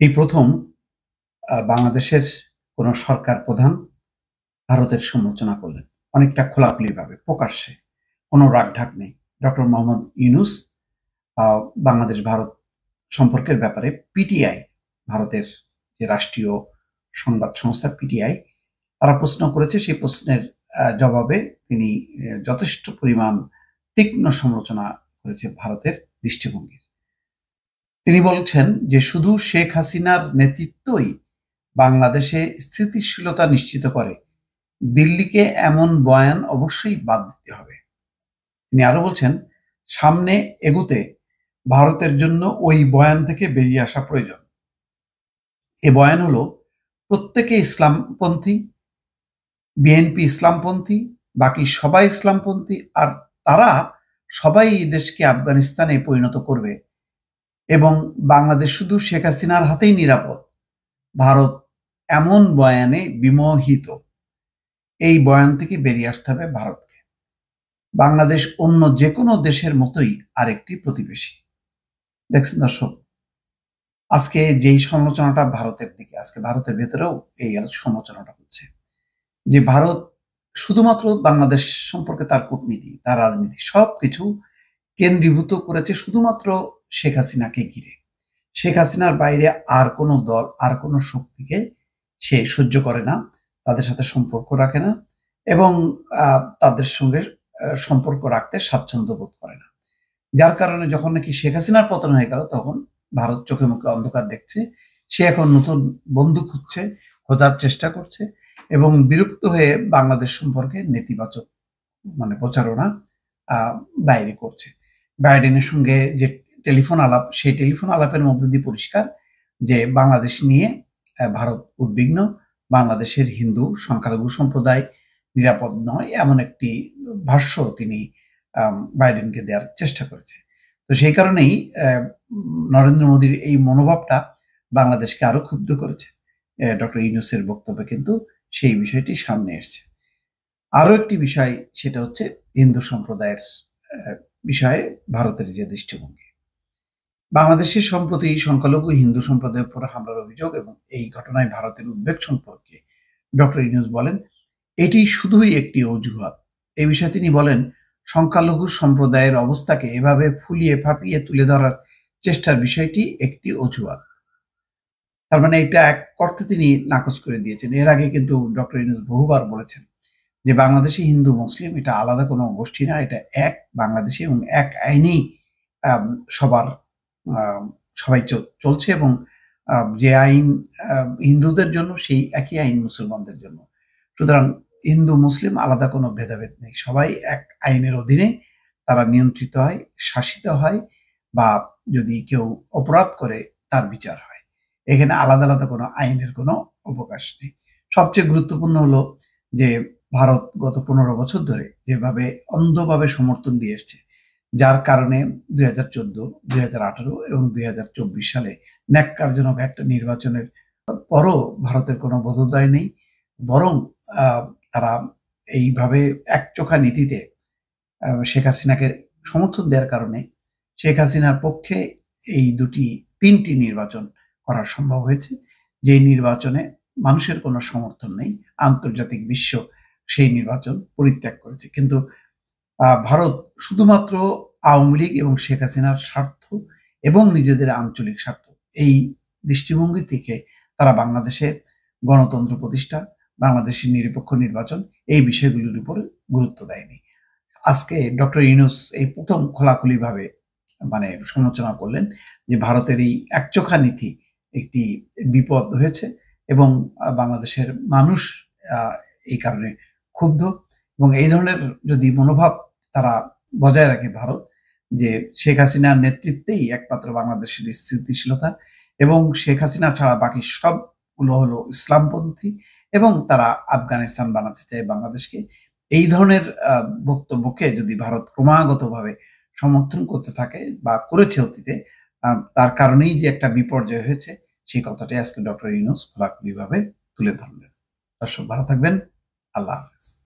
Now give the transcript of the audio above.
এই প্রথম বাংলাদেশের কোন সরকার প্রধান ভারতের সমালোচনা করলেন। অনেকটা খোলাখুলিভাবে প্রকাশ্যে। কোনো রাগঢাক নেই। ডক্টর মোহাম্মদ ইউনূস বাংলাদেশ ভারত সম্পর্কের ব্যাপারে পিটিআই, ভারতের যে রাষ্ট্রীয় সংবাদ সংস্থা পিটিআই, তারা প্রশ্ন করেছে। সেই প্রশ্নের জবাবে তিনি যথেষ্ট পরিমাণ তীক্ষ্ণ সমালোচনা করেছে ভারতের দৃষ্টিভঙ্গির। তিনি বলছেন যে শুধু শেখ হাসিনার নেতৃত্বই বাংলাদেশে স্থিতিশীলতা নিশ্চিত করে, দিল্লিকে এমন বয়ান অবশ্যই বাদ দিতে হবে। তিনি আরো বলছেন, সামনে এগুতে ভারতের জন্য ওই বয়ান থেকে বেরিয়ে আসা প্রয়োজন। এ বয়ান হলো, প্রত্যেকে ইসলামপন্থী, বিএনপি ইসলামপন্থী, বাকি সবাই ইসলামপন্থী, আর তারা সবাই এই দেশকে আফগানিস্তানে পরিণত করবে এবং বাংলাদেশ শুধু শেখ হাসিনার হাতেই নিরাপদ। ভারত এমন বয়ানে বিমোহিত। এই বয়ান থেকে বেরিয়ে আসতে হবে ভারতকে। বাংলাদেশ অন্য যে কোনো দেশের মতোই আরেকটি প্রতিবেশী। দেখছেন দর্শক, আজকে যেই সমালোচনাটা ভারতের দিকে, আজকে ভারতের ভেতরেও এই সমালোচনাটা হচ্ছে যে ভারত শুধুমাত্র বাংলাদেশ সম্পর্কে তার কূটনীতি, তার রাজনীতি সবকিছু কেন্দ্রীভূত করেছে শুধুমাত্র শেখ হাসিনাকে ঘিরে। শেখ হাসিনার বাইরে আর কোনো দল, আর কোনো শক্তিকে সে সহ্য করে না, তাদের সাথে সম্পর্ক রাখে না এবং তাদের সঙ্গে সম্পর্ক রাখতে স্বাচ্ছন্দ্য বোধ করে না। যার কারণে যখন নাকি শেখ হাসিনার পতন হয়ে গেল, তখন ভারত চোখে মুখে অন্ধকার দেখছে। সে এখন নতুন বন্ধু খুঁজছে, খোঁজার চেষ্টা করছে এবং বিরক্ত হয়ে বাংলাদেশ সম্পর্কে নেতিবাচক প্রচারণা বাইরে করছে। বাইডেনের সঙ্গে যে টেলিফোন আলাপ, সেই টেলিফোন আলাপের মধ্য দিয়ে পরিষ্কার যে বাংলাদেশ নিয়ে ভারত উদ্বিগ্ন, বাংলাদেশের হিন্দু সংখ্যালঘু সম্প্রদায় নিরাপদ নয়, এমন একটি ভাষ্য তিনি বাইডেনকে দেওয়ার চেষ্টা করেছে। তো সেই কারণেই নরেন্দ্র মোদীর এই মনোভাবটা বাংলাদেশকে আরো ক্ষুব্ধ করেছে। ডক্টর ইউনূসের বক্তব্যে কিন্তু সেই বিষয়টি সামনে এসছে। আরো একটি বিষয়, সেটা হচ্ছে হিন্দু সম্প্রদায়ের বিষয়ে ভারতের যে দৃষ্টিভঙ্গি। বাংলাদেশে সম্প্রতি সংখ্যালঘু হিন্দু সম্প্রদায়ের উপর হামলার অভিযোগ এবং এই ঘটনায় ভারতের উদ্বেগ সম্পর্কে ডক্টর ইউনূস বলেন, এটি শুধুই একটি অজুহাত। এই বিষয়ে তিনি বলেন, সংখ্যালঘু সম্প্রদায়ের অবস্থাকে এভাবে ফুলিয়ে ফাঁপিয়ে তুলে ধরার চেষ্টার বিষয়টি একটি অজুহাত। তার মানে এটা এক অর্থে তিনি নাকচ করে দিয়েছেন। এর আগে কিন্তু ডক্টর ইউনূস বহুবার বলেছেন যে বাংলাদেশি হিন্দু মুসলিম এটা আলাদা কোনো গোষ্ঠী না, এটা এক বাংলাদেশি এবং এক আইনেই সবাই চলছে এবং যে আইন হিন্দুদের জন্য সেই একই আইন মুসলমানদের জন্য। সুতরাং হিন্দু মুসলিম আলাদা কোনো ভেদাভেদ নেই, সবাই এক আইনের অধীনে তারা নিয়ন্ত্রিত হয়, শাসিত হয়, বা যদি কেউ অপরাধ করে তার বিচার হয়। এখানে আলাদা আলাদা কোনো আইনের কোনো অবকাশ নেই। সবচেয়ে গুরুত্বপূর্ণ হলো যে ভারত গত 15 বছর ধরে যেভাবে অন্ধভাবে সমর্থন দিয়ে এসছে, যার কারণে 2014, 2018 এবং 2024 সালে ন্যাক্কারজনক একটা নির্বাচনের পরও ভারতের কোনো বোধোদয় নেই, বরং তারা এইভাবে একচোখা নীতিতে শেখ হাসিনাকে সমর্থন দেওয়ার কারণে শেখ হাসিনার পক্ষে এই তিনটি নির্বাচন করা সম্ভব হয়েছে, যে নির্বাচনে মানুষের কোনো সমর্থন নেই। আন্তর্জাতিক বিশ্ব সেই নির্বাচন পরিত্যাগ করেছে। কিন্তু ভারত শুধুমাত্র আওয়ামী লীগ এবং শেখ হাসিনার স্বার্থ এবং নিজেদের আঞ্চলিক স্বার্থ, এই দৃষ্টিভঙ্গি থেকে তারা বাংলাদেশে গণতন্ত্র প্রতিষ্ঠা, বাংলাদেশের নিরপেক্ষ নির্বাচন, এই বিষয়গুলির উপর গুরুত্ব দেয়নি। আজকে ডক্টর ইউনূস এই প্রথম খোলাখুলিভাবে সমালোচনা করলেন যে ভারতের এই একচোখা নীতি একটি বিপদ হয়েছে এবং বাংলাদেশের মানুষ এই কারণে ক্ষুব্ধ। এবং এই ধরনের যদি মনোভাব তারা বজায় রাখে ভারত, যে শেখ হাসিনার নেতৃত্বেই একমাত্র বাংলাদেশের স্থিতিশীলতা এবং শেখ হাসিনা ছাড়া বাকি সবগুলো হলো ইসলামপন্থী এবং তারা আফগানিস্তান বানাতে চায় বাংলাদেশকে, এই ধরনের বক্তব্যকে যদি ভারত ক্রমাগতভাবে সমর্থন করতে থাকে বা করেছে অতীতে, তার কারণেই যে একটা বিপর্যয় হয়েছে, সেই কথাটাই আজকে ডক্টর ইউনূস খোলাখুলিভাবে তুলে ধরলেন। দর্শক ভালো থাকবেন। আল্লাহ হাফেজ।